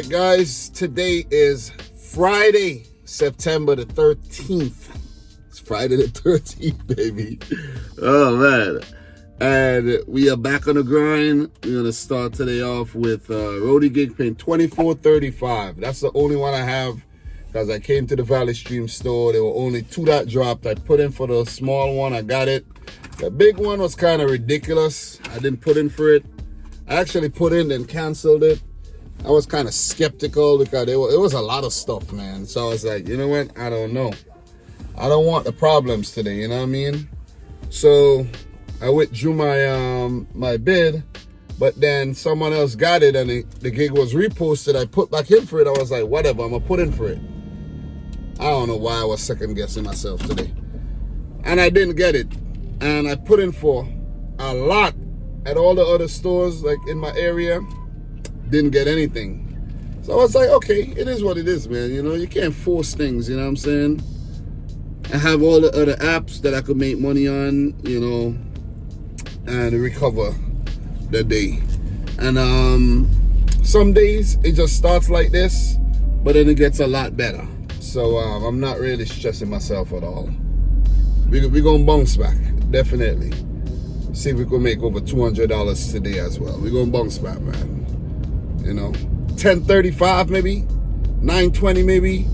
right, guys, today is Friday, September the 13th. It's Friday the 13th, baby. Oh, man. And we are back on the grind. We're going to start today off with Roadie gig paying $24.35. That's the only one I have because I came to the Valley Stream store. There were only two that dropped. I put in for the small one. I got it. The big one was kind of ridiculous. I didn't put in for it. I actually put in and canceled it. I was kind of skeptical because it was a lot of stuff, man. So I was like, you know what? I don't know. I don't want the problems today, you know what I mean? So I withdrew my bid, but then someone else got it and the gig was reposted. I put back in for it. I was like, whatever, I'm going to put in for it. I don't know why I was second guessing myself today. And I didn't get it. And I put in for a lot at all the other stores like in my area. Didn't get anything. So I was like, okay, it is what it is, man. You know, you can't force things, you know what I'm saying? I have all the other apps that I could make money on, you know, and recover the day. And some days it just starts like this, but then it gets a lot better. So I'm not really stressing myself at all. We're gonna bounce back, definitely. See if we can make over $200 today as well. We're gonna bounce back, man. You know, 10:35 maybe, 9:20 maybe.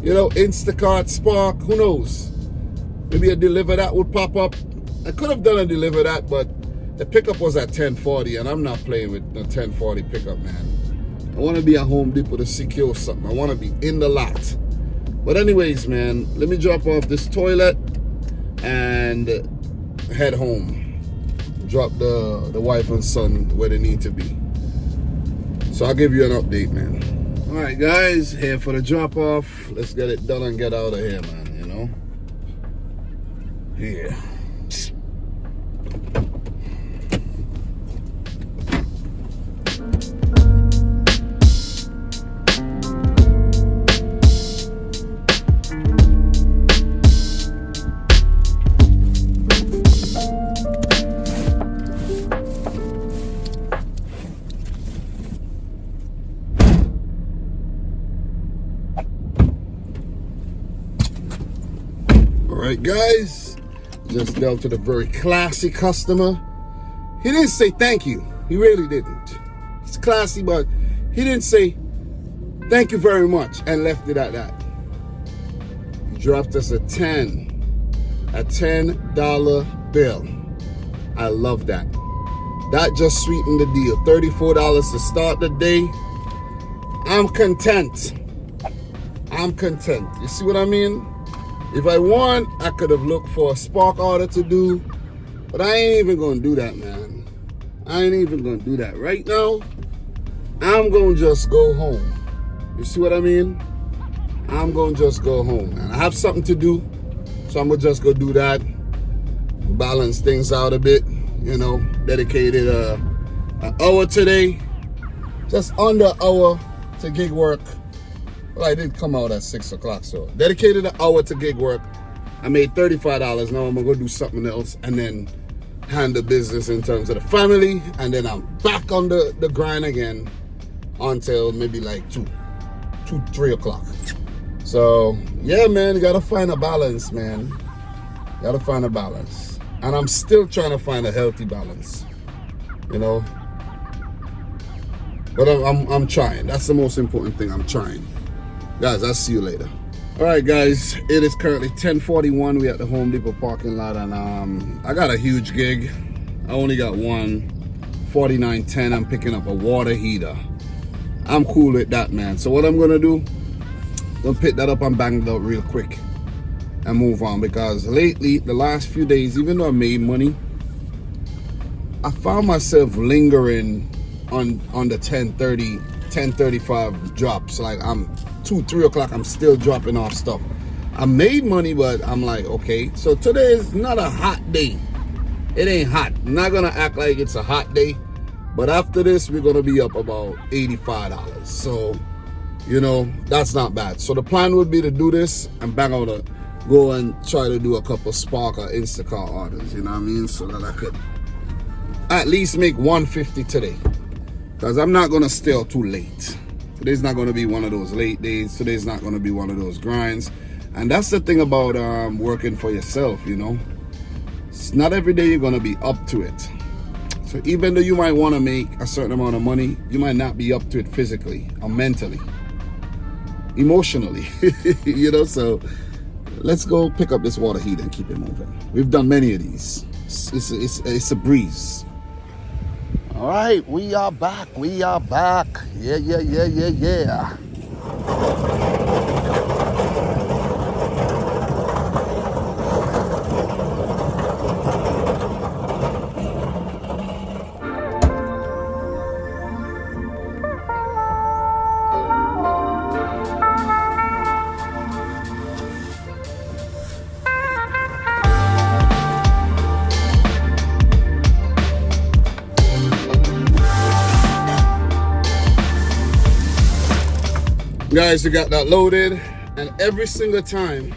You know, Instacart, Spark, who knows? Maybe a Deliver That would pop up. I could have done a Deliver That, but the pickup was at 10:40, and I'm not playing with the 10:40 pickup, man. I want to be at Home Depot to secure something. I want to be in the lot. But anyways, man, let me drop off this toilet and head home. Drop the wife and son where they need to be. So I'll give you an update, man. All right, guys, here for the drop off. Let's get it done and get out of here, man, you know? Yeah. Alright, guys, just dealt with a very classy customer. He didn't say thank you. He really didn't. It's classy, but he didn't say thank you very much and left it at that. He dropped us a $10 bill. I love that. That just sweetened the deal. $34 to start the day. I'm content. I'm content. You see what I mean? If I want, I could have looked for a Spark order to do, but I ain't even gonna do that, man. I ain't even gonna do that. Right now, I'm gonna just go home. You see what I mean? I'm gonna just go home, man. I have something to do, so I'm gonna just go do that. Balance things out a bit, you know. Dedicated an hour today, just under an hour to gig work. Well, I did come out at 6 o'clock, so dedicated an hour to gig work. I made $35. Now I'm gonna go do something else and then handle business in terms of the family, and then I'm back on the grind again until maybe like 3 o'clock. So yeah, man, you gotta find a balance, man. You gotta find a balance, and I'm still trying to find a healthy balance, you know. But I'm trying. That's the most important thing. I'm trying. Guys, I'll see you later. All right, guys, it is currently 10:41. We're at the Home Depot parking lot, and I got a huge gig. I only got one. $49.10. I'm picking up a water heater. I'm cool with that, man. So what I'm gonna do, I'm gonna pick that up and bang it out real quick and move on, because lately, the last few days, even though I made money, I found myself lingering on the 10:30, 10:35 drops. Like I'm 2-3 o'clock, I'm still dropping off stuff. I made money, but I'm like, okay, so today is not a hot day. It ain't hot. I'm not gonna act like it's a hot day, but after this, we're gonna be up about $85. So, you know, that's not bad. So the plan would be to do this and bang out go and try to do a couple Spark or Instacart orders, you know what I mean? So that I could at least make $150 today, because I'm not gonna stay out too late. Today's not going to be one of those late days. Today's not going to be one of those grinds. And that's the thing about working for yourself, you know. It's not every day you're going to be up to it. So even though you might want to make a certain amount of money, you might not be up to it physically or mentally, emotionally, you know. So let's go pick up this water heater and keep it moving. We've done many of these. It's a breeze. All right, we are back. We are back. Yeah. Guys, we got that loaded, and every single time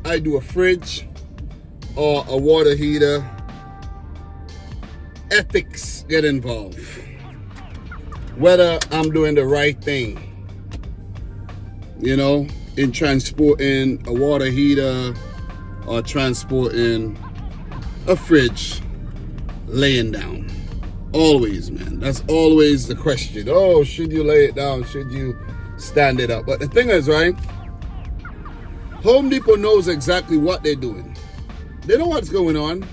I do a fridge or a water heater, ethics get involved. Whether I'm doing the right thing, you know, in transporting a water heater or transporting a fridge laying down. Always, man. That's always the question. Oh, should you lay it down? Should you stand it up? But the thing is, right, Home Depot knows exactly what they're doing. They know what's going on.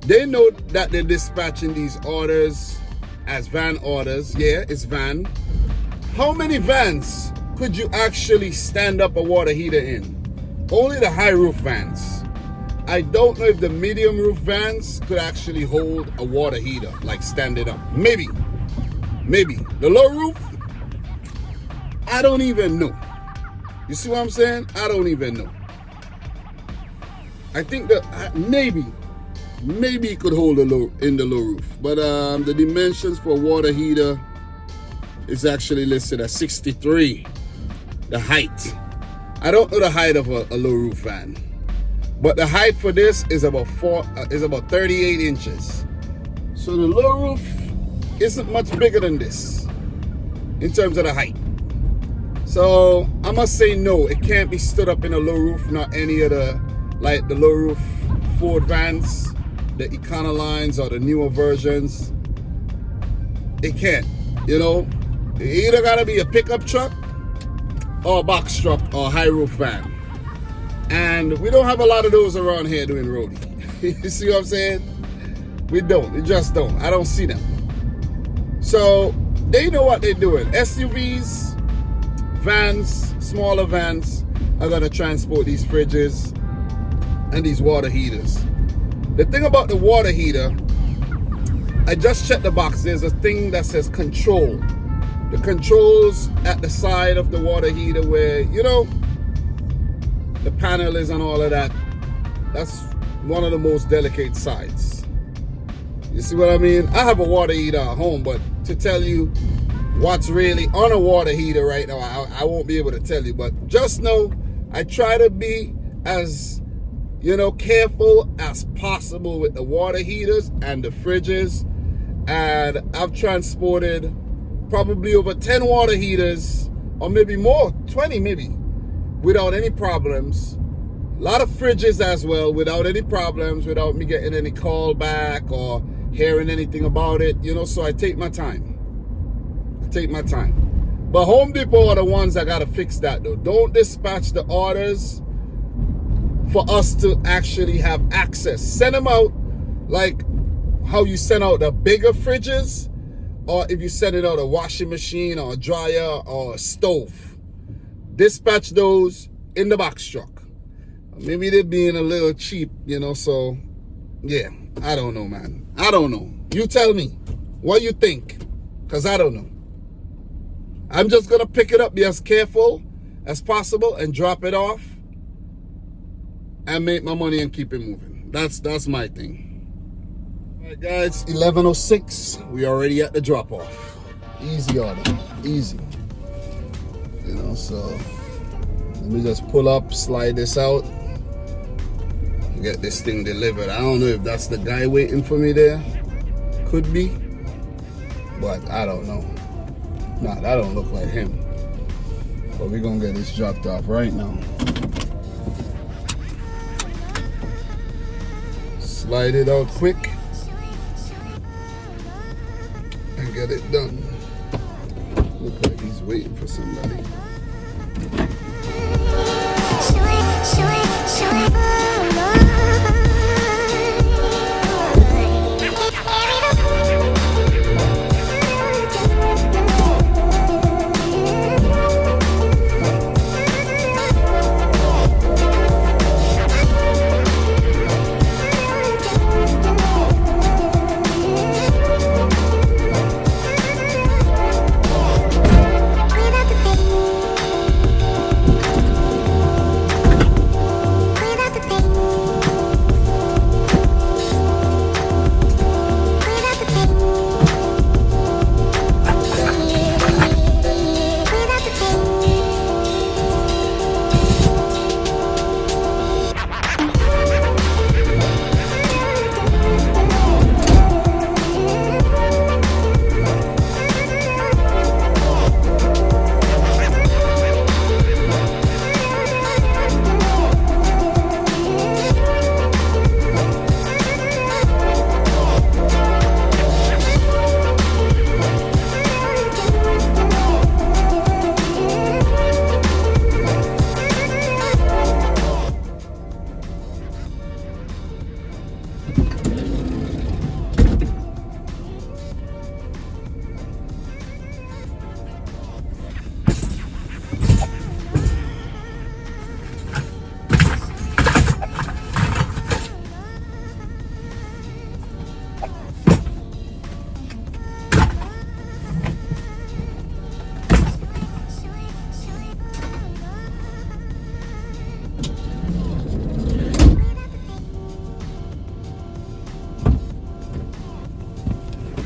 They know that they're dispatching these orders as van orders. Yeah, it's van. How many vans could you actually stand up a water heater in? Only the high roof vans. I don't know if the medium roof vans could actually hold a water heater, like stand it up. Maybe. The low roof, I don't even know. You see what I'm saying? I don't even know. I think that maybe it could hold in the low roof. But the dimensions for a water heater is actually listed at 63. The height. I don't know the height of a low roof van, but the height for this is about 38 inches. So the low roof isn't much bigger than this in terms of the height. So I must say no, it can't be stood up in a low roof, not any of the, like the low roof Ford vans, the Econolines or the newer versions. It can't, you know. It either gotta be a pickup truck or a box truck or a high roof van. And we don't have a lot of those around here doing roadie. You see what I'm saying? We just don't. I don't see them. So they know what they're doing. SUVs, vans, smaller vans are gonna transport these fridges and these water heaters. The thing about the water heater, I just checked the box. There's a thing that says control. The controls at the side of the water heater where, you know, the panel is and all of that. That's one of the most delicate sides. You see what I mean? I have a water heater at home, but to tell you what's really on a water heater right now, I won't be able to tell you. But just know I try to be as, you know, careful as possible with the water heaters and the fridges. And I've transported probably over 10 water heaters, or maybe more, 20 maybe, without any problems. A lot of fridges as well, without any problems, without me getting any call back or hearing anything about it, you know. So I take my time. But Home Depot are the ones that gotta fix that though. Don't dispatch the orders for us to actually have access. Send them out like how you send out the bigger fridges, or if you send it out a washing machine or a dryer or a stove. Dispatch those in the box truck. Maybe they're being a little cheap, you know, so yeah, I don't know, man. I don't know. You tell me what you think, because I don't know. I'm just going to pick it up, be as careful as possible, and drop it off and make my money and keep it moving. That's my thing. All right, guys, 11:06. We already at the drop off. Easy order, easy. You know, so let me just pull up, slide this out, get this thing delivered. I don't know if that's the guy waiting for me there. Could be, but I don't know. Nah, that don't look like him. But we're gonna get this dropped off right now. Slide it out quick and get it done. Look like he's waiting for somebody.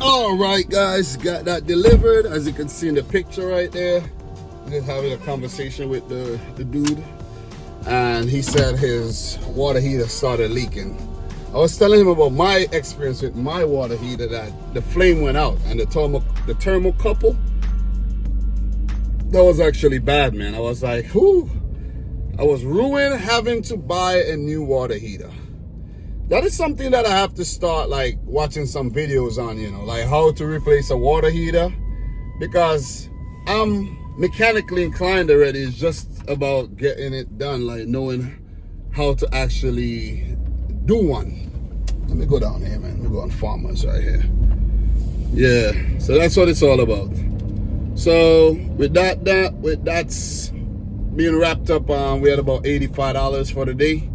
All right, guys, got that delivered. As you can see in the picture right there, just having a conversation with the dude, and he said his water heater started leaking. I was telling him about my experience with my water heater, that the flame went out and the thermocouple, that was actually bad, man. I was like, whew, I was ruined having to buy a new water heater. That is something that I have to start like watching some videos on, you know, like how to replace a water heater, because I'm mechanically inclined already. It's just about getting it done, like knowing how to actually do one. Let me go down here, man. Let me go on Farmers right here. Yeah, so that's what it's all about. So with that's being wrapped up, we had about $85 for the day.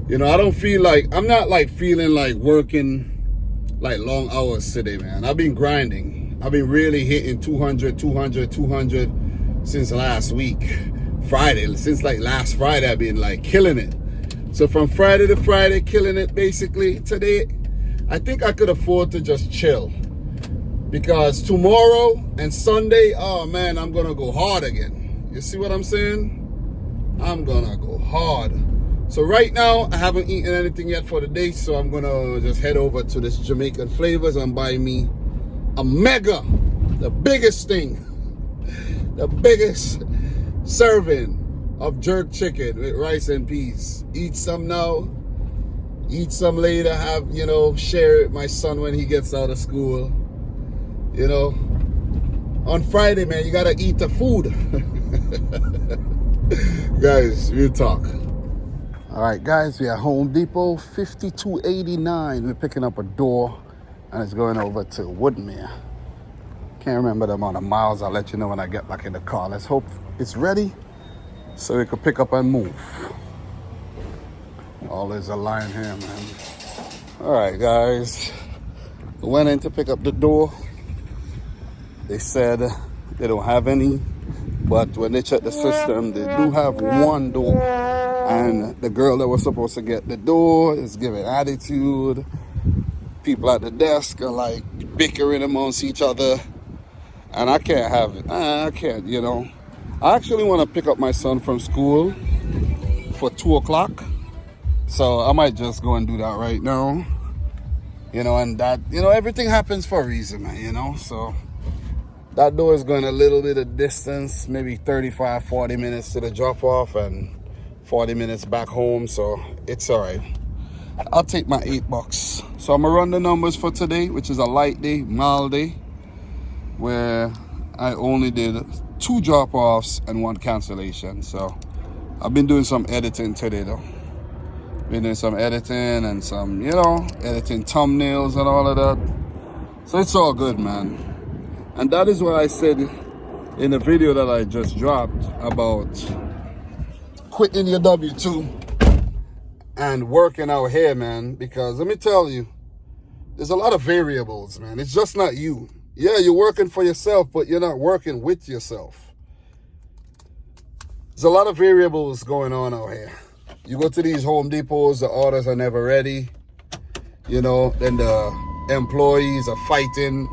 You know, I don't feel like, I'm not like feeling like working like long hours today, man. I've been grinding. I've been really hitting 200 since last week. Friday, since like last Friday, I've been like killing it. So from Friday to Friday, killing it basically. Today, I think I could afford to just chill. Because tomorrow and Sunday, oh man, I'm gonna go hard again. You see what I'm saying? I'm gonna go hard. So right now, I haven't eaten anything yet for the day, so I'm gonna just head over to this Jamaican Flavors and buy me a mega, the biggest thing, the biggest serving of jerk chicken with rice and peas. Eat some now, eat some later, have, you know, share it with my son when he gets out of school. You know, on Friday, man, you gotta eat the food. Guys, we'll talk. All right, guys, we're at Home Depot, 5289. We're picking up a door, and it's going over to Woodmere. Can't remember the amount of miles. I'll let you know when I get back in the car. Let's hope it's ready so we can pick up and move. Always a line here, man. All right, guys. We went in to pick up the door. They said they don't have any, but when they check the system, they do have one door. And the girl that was supposed to get the door is giving attitude. People at the desk are like bickering amongst each other. And I can't have it. I can't, you know. I actually want to pick up my son from school for 2 o'clock. So I might just go and do that right now. You know, and that, you know, everything happens for a reason, man, you know. So That door is going a little bit of distance, maybe 35, 40 minutes to the drop off and 40 minutes back home. So it's all right. I'll take my $8. So I'm gonna run the numbers for today, which is a light day, mild day, where I only did 2 drop-offs and 1 cancellation. So I've been doing some editing today though. Been doing some editing and some, editing thumbnails and all of that. So it's all good, man. And that is what I said in the video that I just dropped about quitting your W-2 and working out here, man. Because let me tell you, there's a lot of variables, man. It's just not you. Yeah, you're working for yourself, but you're not working with yourself. There's a lot of variables going on out here. You go to these Home Depots, the orders are never ready. Then the employees are fighting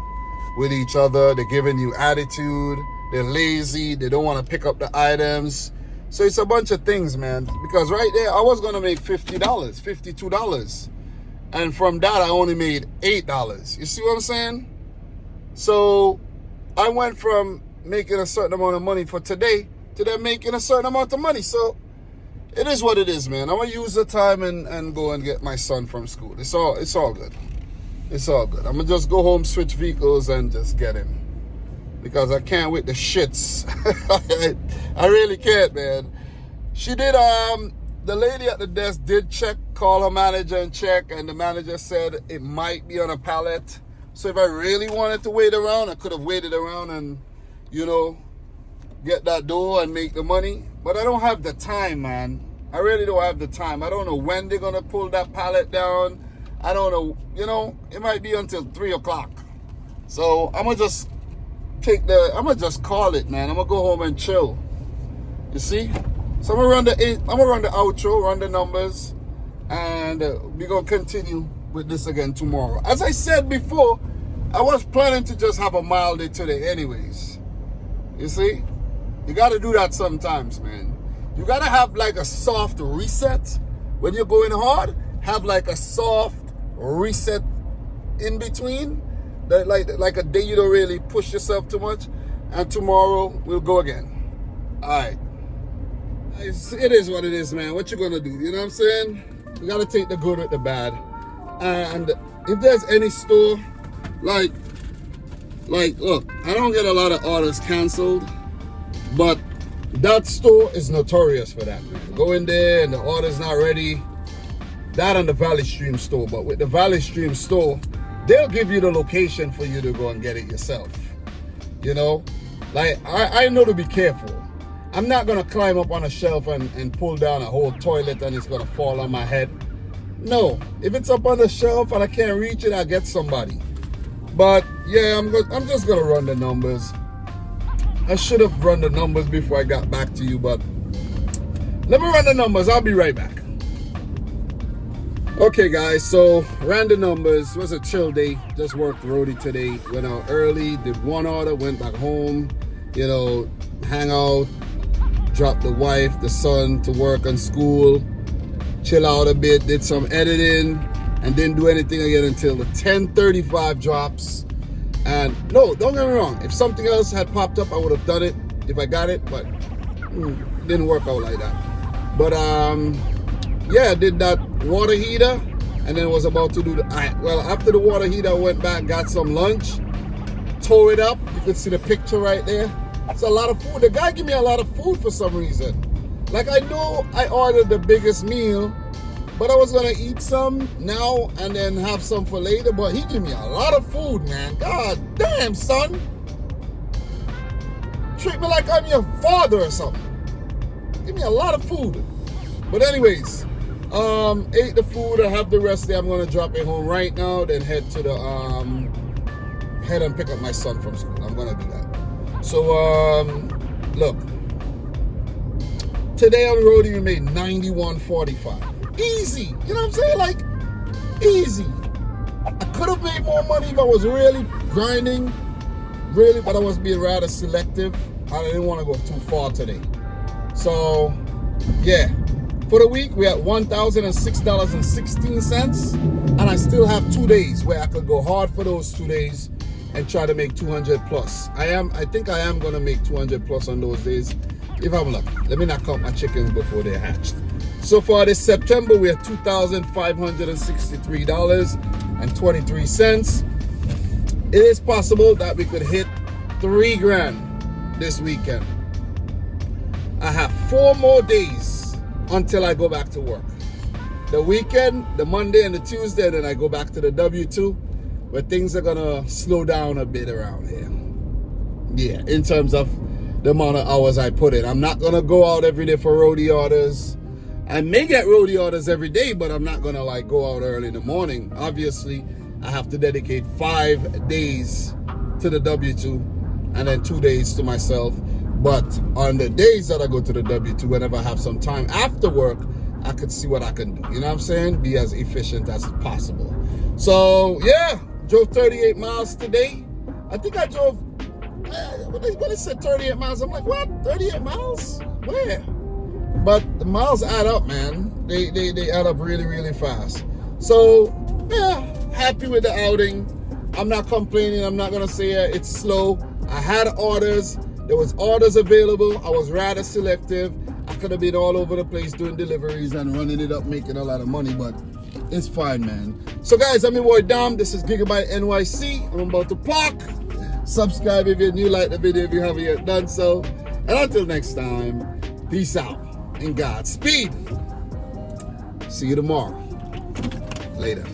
with each other. They're giving you attitude. They're lazy. They don't want to pick up the items. So it's a bunch of things, man. Because right there, I was going to make $50, $52. And from that, I only made $8. You see what I'm saying? So I went from making a certain amount of money for today to then making a certain amount of money. So it is what it is, man. I'm going to use the time and go and get my son from school. It's all good. It's all good. I'm going to just go home, switch vehicles, and just get him. Because I can't with the shits. I really can't, man. She did, the lady at the desk did call her manager and check, and the manager said it might be on a pallet. So if I really wanted to wait around, I could have waited around and, get that door and make the money. But I don't have the time, man. I really don't have the time. I don't know when they're going to pull that pallet down. I don't know, it might be until 3 o'clock. So I'm going to just just call it, man. I'm going to go home and chill. You see? So I'm going to run the outro, run the numbers, and we're going to continue with this again tomorrow. As I said before, I was planning to just have a mild day today anyways. You see? You got to do that sometimes, man. You got to have like a soft reset. When you're going hard, have like a soft reset in between. Like a day you don't really push yourself too much. And tomorrow, we'll go again. All right. It is what it is, man. What you going to do? You know what I'm saying? You got to take the good with the bad. And if there's any store, like, look, I don't get a lot of orders canceled, but that store is notorious for that, man. Go in there and the order's not ready. That and the Valley Stream store. But with the Valley Stream store, they'll give you the location for you to go and get it yourself. Like, I know to be careful. I'm not going to climb up on a shelf and pull down a whole toilet and it's going to fall on my head. No, if it's up on the shelf and I can't reach it, I'll get somebody. But yeah, I'm just gonna run the numbers. I should have run the numbers before I got back to you, but let me run the numbers. I'll be right back. Okay, guys, so ran the numbers. It was a chill day. Just worked roadie today. Went out early, did 1 order, went back home, hang out, dropped the wife, the son to work and school. Chill out a bit, did some editing, and didn't do anything again until the 10:35 drops. And no, don't get me wrong, if something else had popped up, I would have done it if I got it, but it didn't work out like that. But yeah, I did that water heater, and then was about to do after the water heater, I went back, got some lunch, tore it up. You can see the picture right there. It's a lot of food. The guy gave me a lot of food for some reason. Like, I know I ordered the biggest meal, but I was going to eat some now and then have some for later. But he gave me a lot of food, man. God damn, son. Treat me like I'm your father or something. Give me a lot of food. But anyways, ate the food. I have the rest there. I'm going to drop it home right now. Then head and pick up my son from school. I'm going to do that. So, look. Today on Roadie, we made $91.45. Easy. You know what I'm saying? Like, easy. I could have made more money if I was really grinding. Really, but I was being rather selective. I didn't want to go too far today. So, yeah. For the week, we're at $1,006.16. And I still have 2 days where I could go hard for those 2 days and try to make 200 plus. I think I am gonna make 200 plus on those days, if I'm lucky. Let me not count my chickens before they're hatched. So far this September, we're at $2,563.23. It is possible that we could hit $3,000 this weekend. I have 4 more days until I go back to work. The weekend, the Monday and the Tuesday, then I go back to the W2, but things are gonna slow down a bit around here. Yeah, in terms of the amount of hours I put in. I'm not gonna go out every day for roadie orders. I may get roadie orders every day, but I'm not gonna like go out early in the morning. Obviously, I have to dedicate 5 days to the W2 and then 2 days to myself. But on the days that I go to the W2, whenever I have some time after work, I could see what I can do. You know what I'm saying? Be as efficient as possible. So yeah, drove 38 miles today. I think I drove, when they said 38 miles, I'm like, what? 38 miles? Where? But the miles add up, man. They add up really, really fast. So yeah, happy with the outing. I'm not complaining. I'm not gonna say it's slow. I had orders. There was orders available. I was rather selective. I could have been all over the place doing deliveries and running it up, making a lot of money, but it's fine, man. So guys, I'm your boy Dom. This is Gigabyte NYC. I'm about to park. Subscribe if you're new, like the video if you haven't yet done so. And until next time, peace out and Godspeed. See you tomorrow. Later.